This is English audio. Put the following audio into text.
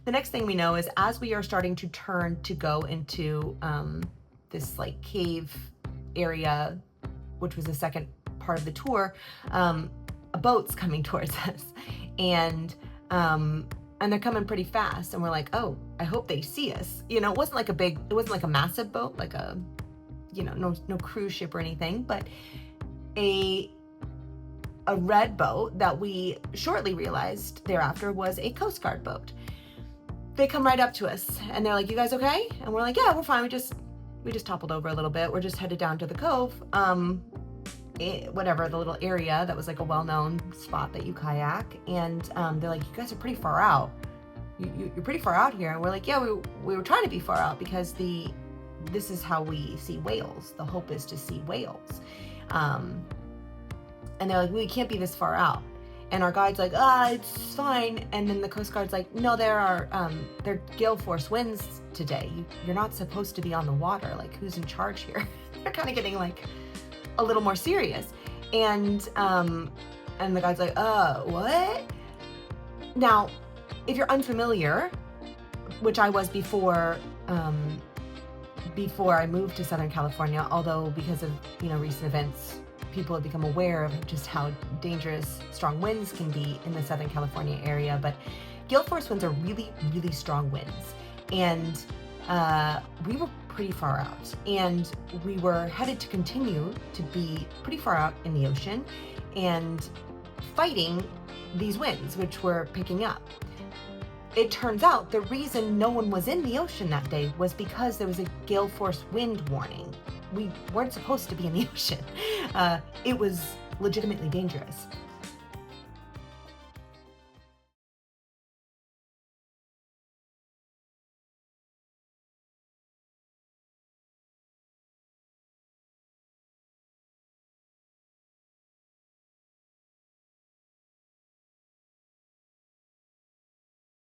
the next thing we know is as we are starting to turn to go into this like cave area, which was the second part of the tour, a boat's coming towards us, and they're coming pretty fast, and we're like, oh, I hope they see us. You know, it wasn't like a massive boat, like a, you know, no cruise ship or anything, but a red boat that we shortly realized thereafter was a Coast Guard boat. They come right up to us and they're like, you guys okay? And we're like, yeah, we're fine. We just toppled over a little bit. We're just headed down to the cove. Whatever, the little area that was like a well-known spot that you kayak. And they're like, you guys are pretty far out. You're pretty far out here. And we're like, yeah, we were trying to be far out because this is how we see whales. The hope is to see whales. And they're like, we can't be this far out. And our guide's like, it's fine. And then the Coast Guard's like, no, there are gale force winds today. You're not supposed to be on the water. Like, who's in charge here? They're kind of getting like a little more serious. And the guy's like, what? Now, if you're unfamiliar, which I was before I moved to Southern California, although because of, you know, recent events, people have become aware of just how dangerous strong winds can be in the Southern California area. But gale force winds are really, really strong winds. And we were pretty far out, and we were headed to continue to be pretty far out in the ocean and fighting these winds, which were picking up. It turns out the reason no one was in the ocean that day was because there was a gale force wind warning. We weren't supposed to be in the ocean. It was legitimately dangerous.